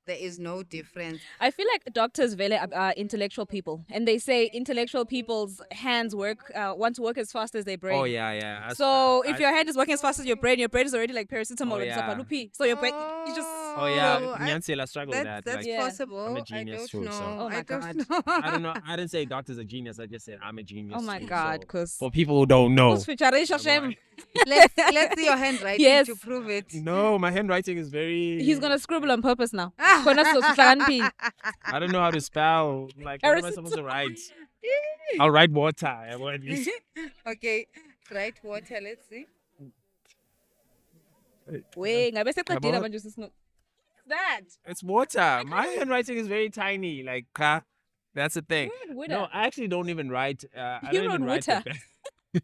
There is no difference. I feel like doctors really are intellectual people, and they say intellectual people's hands want to work as fast as their brain. Oh yeah. So if your hand is working as fast as your brain is already like paracetamol Oh, and yeah. Sapalupi. So your brain, you just Oh yeah, I- Nyansi, I struggle with that. That's Like, Yeah. possible. I'm a I genius don't too, know. so- Oh my I don't God. know. I don't know. I didn't say doctor's a genius. I just said I'm a genius. oh my too, God, so because for people who don't know, shame. Let's see your handwriting Yes. to prove it. no, my handwriting is very. He's gonna scribble on purpose now. Khona sizohlakaniphi. I don't know how to spell. Like, what am I supposed to write? I'll write water. At least. Okay, write water. Let's see. Wait, ngabe seqedile Yabo. manje usisino. That. It's water. My handwriting is very tiny. Like, that's the thing. No, I actually don't even write. I You don't even wrote write. water.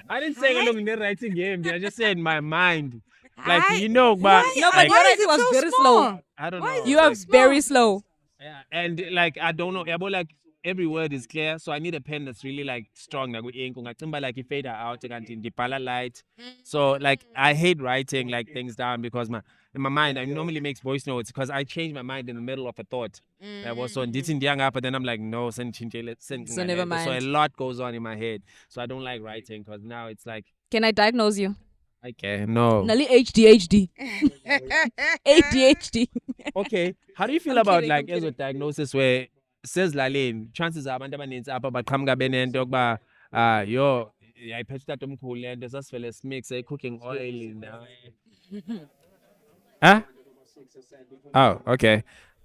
I didn't say I'm not writing game. I just said in my mind. Like, Hi. but No, but like, your writing was so very small? slow. I don't Why know. is You it are so very small? slow. Yeah, and like I don't know, yeah, but like every word is clear, so I need a pen that's really like strong. Like with ink, like you fade out, the palette light. So like I hate writing like things down because in my mind I normally make voice notes because I change my mind in the middle of a thought. I was so but then I'm like no, So never So a mind. lot goes on in my head, so I don't like writing because now it's like Can I diagnose you? okay, no. Nali ADHD. ADHD. Okay, how do you feel I'm about kidding, like I'm as a diagnosis where says Lalene, chances are abantu abaninzi apha baqhamuka benento yokuba yo yayiphethe utatomkhulu le nto sasivele simixe cooking oil now. Huh? Oh, okay.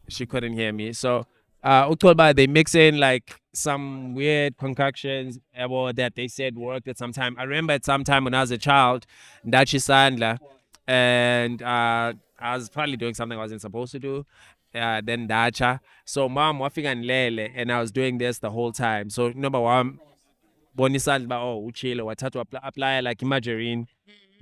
She couldn't hear me. So Utoba, they mix in like some weird concoctions that they said worked at some time. I remember at some time when I was a child, Ndachi Sandla, and I was probably doing something I wasn't supposed to do. Then Dacha. So mom wafika nilele and I was doing this the whole time. So number one, bonisandla uchilo wathathu apply like margarine.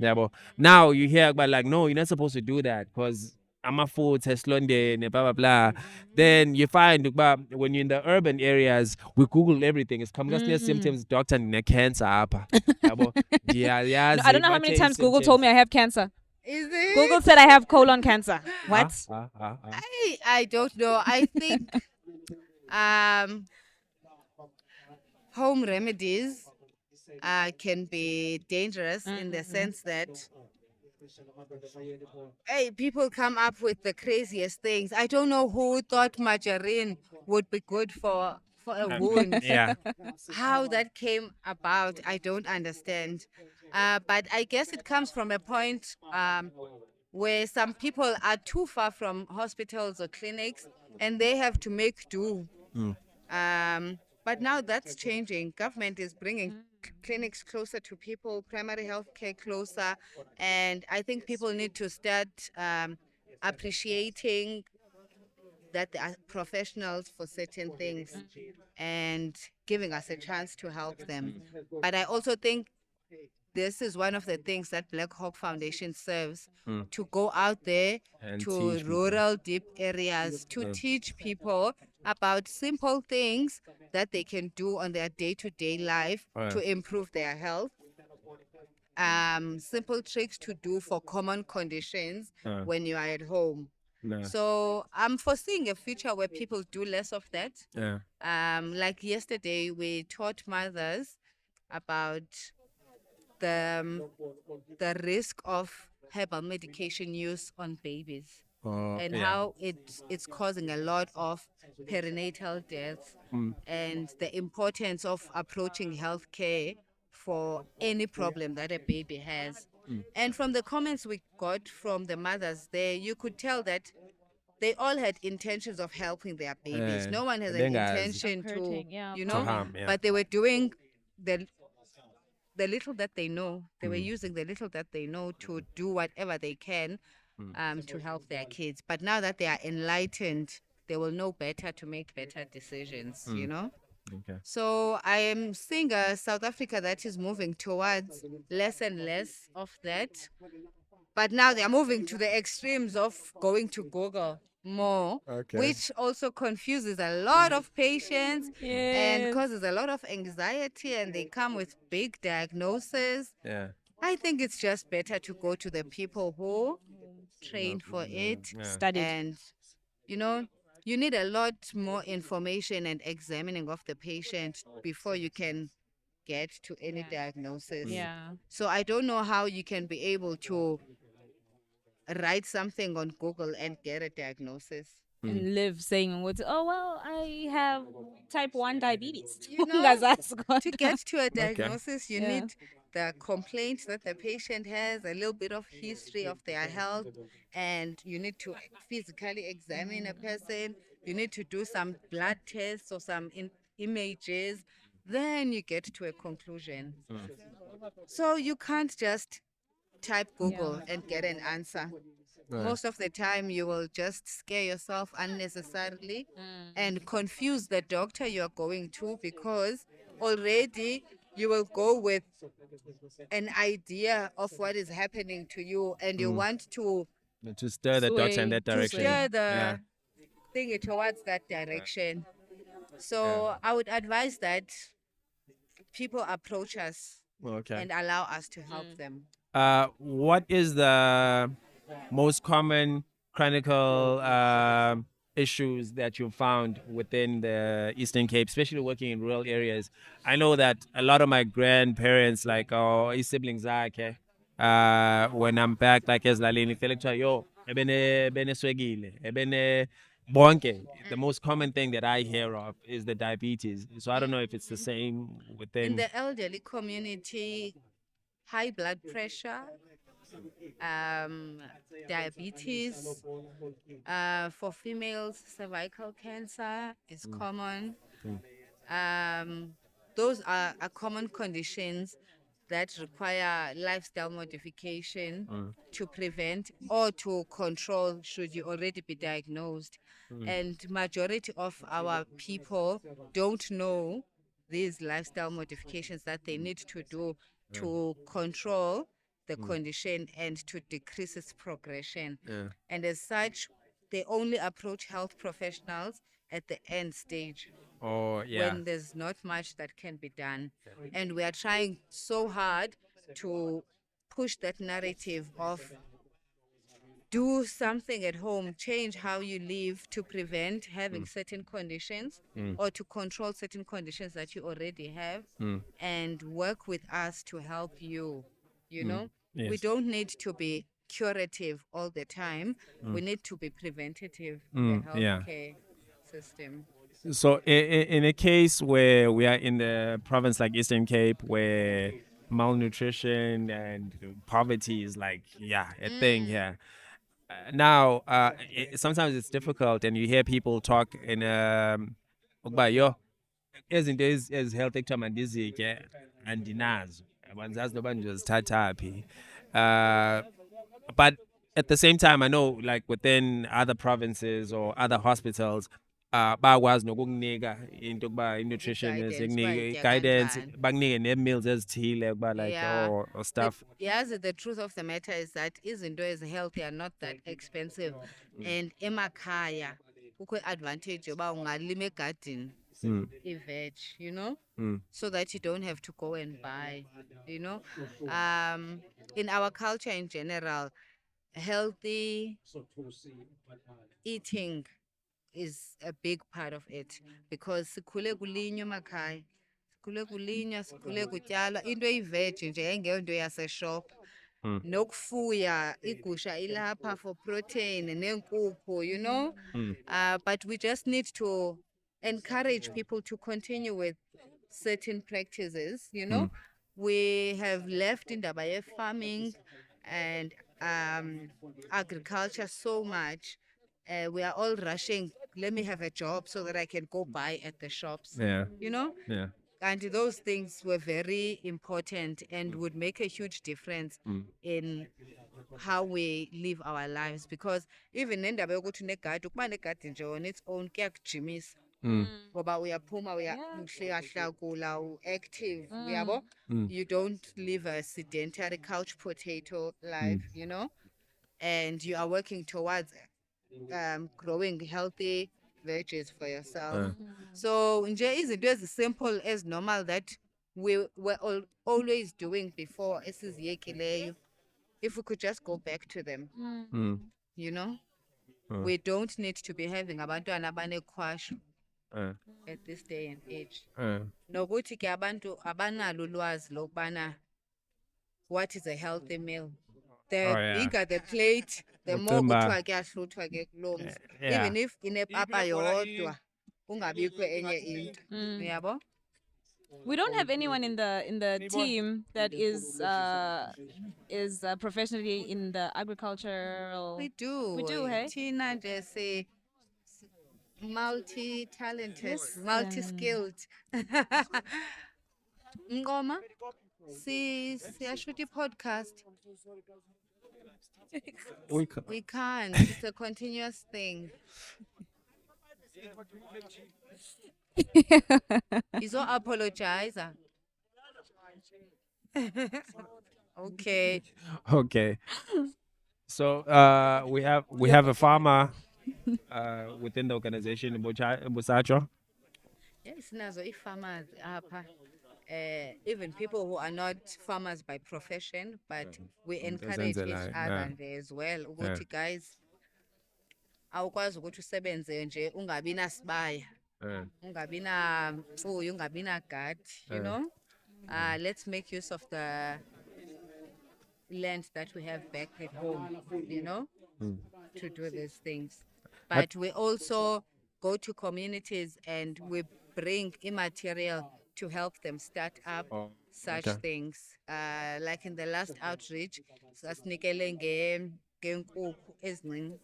Yabo. Now you hear about like no, you're not supposed to do that because amafutha esilondeni blah blah blah. Then you find when you're in the urban areas, we Google everything. It's come symptoms, doctor and cancer apha. Yabo. Yeah, No, I don't know how many times Google told me I have cancer. Is it? Google said I have colon cancer. What? I don't know. I think Um, home remedies can be dangerous in the sense that hey, people come up with the craziest things. I don't know who thought margarine would be good for a wound. Yeah. How that came about, I don't understand. But I guess it comes from a point where some people are too far from hospitals or clinics and they have to make do. But now that's changing. Government is bringing clinics closer to people, primary health care closer. And I think people need to start appreciating that they are professionals for certain things and giving us a chance to help them. But I also think this is one of the things that Black Hawk Foundation serves to go out there And to teach people. rural, deep areas to teach people about simple things that they can do on their day to day life to improve their health. Simple tricks to do for common conditions when you are at home. No. So I'm foreseeing a future where people do less of that. Yeah. Like yesterday, we taught mothers about the the risk of herbal medication use on babies Oh, and yeah. how it's causing a lot of perinatal deaths and the importance of approaching healthcare for any problem that a baby has. And from the comments we got from the mothers there, you could tell that they all had intentions of helping their babies. No one has an Bengazi. intention to, Hurting, yeah, you To know, harm, yeah. but they were doing the the little that they know. They were using the little that they know to do whatever they can to help their kids. But now that they are enlightened, they will know better to make better decisions, you know? Okay. So I am seeing a South Africa that is moving towards less and less of that. But now they are moving to the extremes of going to Google more, Okay. which also confuses a lot of patients and Yes. causes a lot of anxiety, and they come with big diagnoses. Yeah. I think it's just better to go to the people who trained for it. Yeah. Studied. And, you know, you need a lot more information and examining of the patient before you can get to any diagnosis. Yeah. So I don't know how you can be able to write something on Google and get a diagnosis. And live saying what, oh well, I have type 1 diabetes. You know, Ungazazi to kodwa. get to a diagnosis, you Yeah. need the complaint that the patient has, a little bit of history of their health, and you need to physically examine a person. You need to do some blood tests or some images. Then you get to a conclusion. So you can't just type Google and get an answer. Most of the time, you will just scare yourself unnecessarily and confuse the doctor you're going to because already you will go with an idea of what is happening to you and you want To stir the dogs in Sway, that to direction. steer Yeah. the thing towards that direction. So I would advise that people approach us Okay. and allow us to help them. What is the most common clinical issues that you found within the Eastern Cape, especially working in rural areas? I know that a lot of my grandparents, like siblings, okay, when I'm back, like as Lalini, yo, ebene swegile, ebene bonke. The most common thing that I hear of is the diabetes. So I don't know if it's the same In within. the elderly community, high blood pressure, um, diabetes. For females, cervical cancer is common. Um, those are common conditions that require lifestyle modification to prevent or to control should you already be diagnosed. And majority of our people don't know these lifestyle modifications that they need to do to control the condition and to decrease its progression. And as such, they only approach health professionals at the end stage Oh, yeah. when there's not much that can be done. And we are trying so hard to push that narrative of do something at home, change how you live to prevent having certain conditions or to control certain conditions that you already have, and work with us to help you. You know, we Yes. don't need to be curative all the time. We need to be preventative, the Yeah. healthcare system. So in a case where we are in the province like Eastern Cape, where malnutrition and poverty is like a thing here. Now, sometimes it's difficult, and you hear people talk in ukuba yo izinto ezi-health ekuthiwa mandizitye andinazo abandizazi noba ndizozithatha phi. But at the same time, I know like within other provinces or other hospitals, bayakwazi nokukunika into yokuba i-nutritionist I-guidance, uba ikunika itya guidance, kanjani. bakunike nee-meals ezithile ukuba like Yeah. or stuff. Yes, the truth of the matter is that izinto healthy are not that expensive. And emakhaya, kukho advantage yoba ungalima egadini, i-veg, so that you don't have to go and buy, In our culture in general, healthy eating is a big part of it because sikhule kulinywa emakhaya, sikhule kulinywa, sikhule kutyalwa. Into eyi-veg nje engeyonto yaseshop. Nokufuya igusha ilapha for protein neenkukhu, but we just need to encourage people to continue with certain practices. We have left indaba farming and agriculture so much. We are all rushing, let me have a job so that I can go buy at the shops. Yeah. Yeah. And those things were very important and would make a huge difference in how we live our lives, because even nendaba yokuthi negadi, ukuba negadi nje on its own kuyakujimisa ngoba uyaphuma uyahlakula u-active, uyabo. You don't live a sedentary couch potato life, and you are working towards growing healthy veggies for yourself. So nje izinto simple as normal that we were always doing before esiziyekileyo, if we could just go back to them, we don't need to be having abantwana abanekhwashu at this day and age. Nokuthi ke abantu abanalo ulwazi lokubana what is a healthy meal. The bigger the plate, the more kuthiwa kuyahluthwa ke kuloo mzi. Even if inepapa yodwa kungabikho enye into, uyabo. We don't have anyone in the team that is professionally in the agricultural. We do. We do, hey? Thina nje multi-talented, multi-skilled. Ngoma, siyashoot podcast. We can't. It's a continuous thing. He's not apologizer. Okay. Okay. So we have a farmer within the organization in Busacho. Yes, nazo farmers apha. Even people who are not farmers by profession, but we encourage each other nje as well. Ukuthi guys, awukwazi ukuthi usebenze nje ungabi nasibaya, ungabi na mfuyo, ungabi na gadi, let's make use of the land that we have back at home, to do these things. But we also go to communities and we bring immaterial to help them start up such things. Like in the last outreach, sasinikele ngeenkukhu ezincinci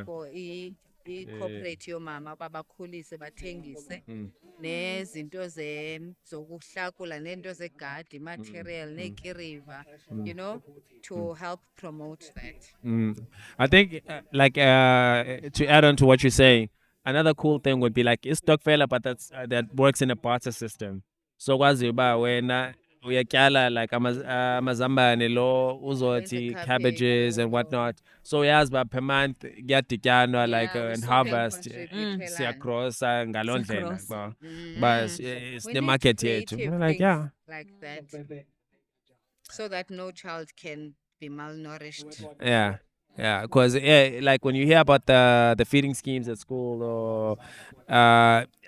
for i-corporate yomama babakhulise bathengise, nezinto zokuhlakula neento zegadi, material, neegqirha, to help promote that. I think to add on to what you're saying, another cool thing would be like it's Gqwirha, but that works in a barter system. So kwazi uba wena uyatyala like amazambane lo uzothi cabbages and whatnot. So uyazi uba per month kuyadityanwa like and harvest siyakrosa ngaloo ndlela but it's the market yethu. Like like that, so that no child can be malnourished. Yeah. Yeah, because like when you hear about the feeding schemes at school or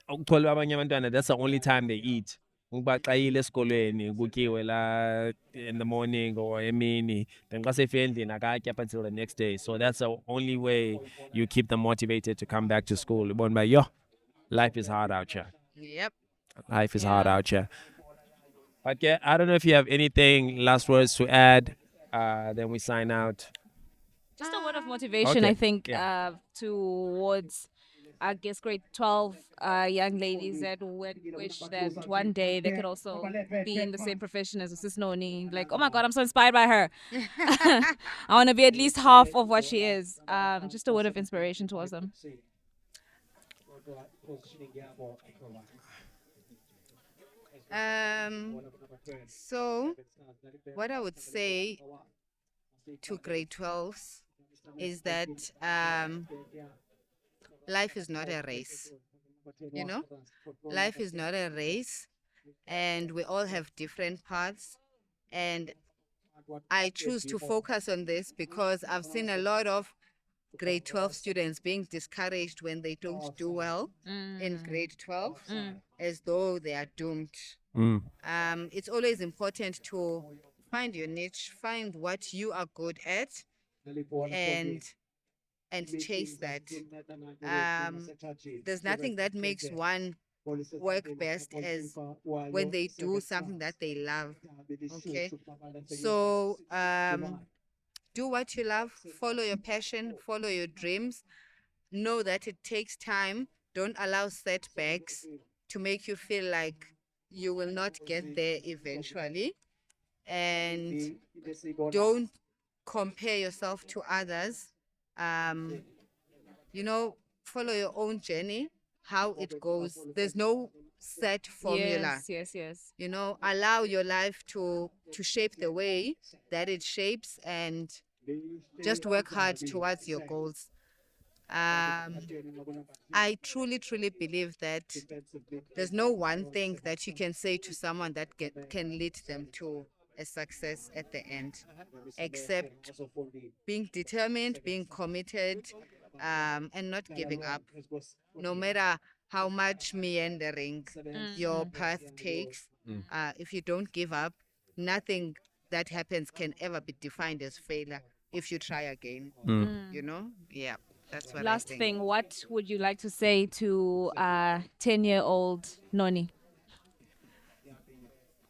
ukuthola abanye abantwana, that's the only time they eat. Ngibaxayile esikolweni kutyiwe la in the morning or emini, then xa sefika endlini akatyi up until the next day. So that's the only way you keep them motivated to come back to school. Ubona uba, yo, life is hard out here. Yep. Life is hard Yeah. out here. But yeah, I don't know if you have anything last words to add. Then we sign out. Just a word of motivation, Okay, I think, yeah. towards, I guess, grade 12 young ladies that would wish that one day they could also be in the same profession as Sis Noni. Like, oh my God, I'm so inspired by her. I want to be at least half of what she is. Just a word of inspiration towards them. So what I would say to grade 12s is that life is not a race. You know, life is not a race, and we all have different paths. And I choose to focus on this because I've seen a lot of grade 12 students being discouraged when they don't do well in grade 12, as though they are doomed. Mm. It's always important to find your niche, find what you are good at, and chase that. There's nothing that makes one work best as when they do something that they love. Okay, so do what you love, follow your passion, follow your dreams. Know that it takes time. Don't allow setbacks to make you feel like you will not get there eventually. And don't compare yourself to others. Um, follow your own journey, how it goes. There's no set formula. Yes. Allow your life to shape the way that it shapes, and just work hard towards your goals. I truly, truly believe that there's no one thing that you can say to someone that can lead them to a success at the end, except being determined, being committed, and not giving up. No matter how much meandering your path takes, if you don't give up, nothing that happens can ever be defined as failure if you try again. Yeah, that's what I Last think. thing, what would you like to say to 10-year-old Noni?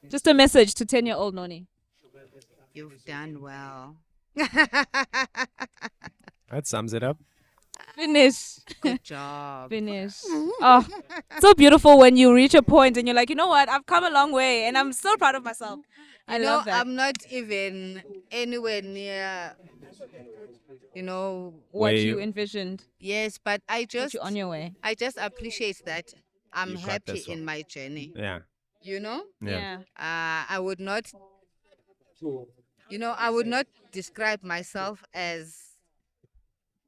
Just a message to 10-year-old Noni. You've done well. That sums it up. Finish. Good job. Finish. Oh, so beautiful when you reach a point and you're like, you know what? I've come a long way and I'm so proud of myself. I love that. I'm not even anywhere near, What Where you you- envisioned. yes, but But you're on your way. I just appreciate that I'm You got happy this one. in my journey. Yeah. You know, Yeah. I would not, I would not describe myself as,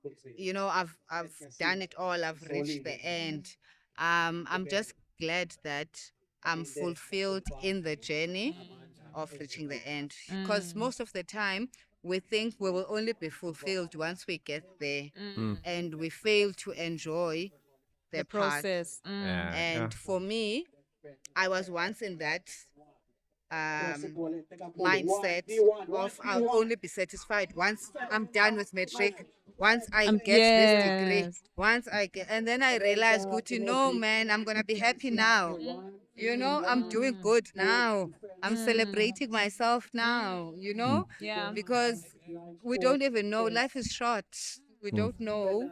I've done it all. I've reached the end. I'm just glad that I'm fulfilled in the journey of reaching the end. Because most of the time, we think we will only be fulfilled once we get there, and we fail to enjoy the path. Process. Yeah. And for me, I was once in that mindset of I'll only be satisfied once I'm done with matric, once I get this degree, Yes. once I get, and then I realized, Guti, no, man, I'm gonna be happy now. I'm doing good now. I'm celebrating myself now. Yeah. Because we don't even know. Life is short. We don't know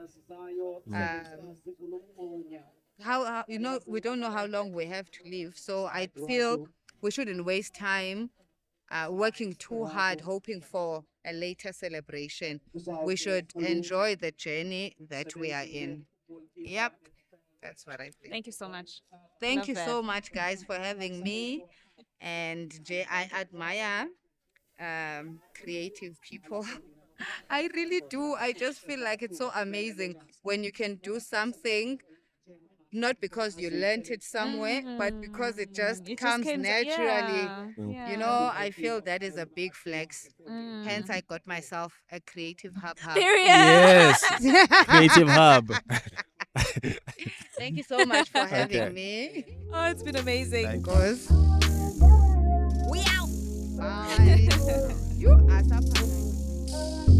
we don't know how long we have to live. So I feel we shouldn't waste time working too hard, hoping for a later celebration. We should enjoy the journey that we are in. Yep, that's what I think. Thank you so much. Thank Love you that. so much, guys, for having me. And Jay, I admire creative people. I really do. I just feel like it's so amazing when you can do something not because you learnt it somewhere, but because it just comes came naturally. Yeah. You know, I feel that is a big flex. Hence, I got myself a creative hub. Period. Yes. Creative hub. Thank you so much for having Okay. me. Oh, it's been amazing. Thank you. Because We out. bye. You are surprised.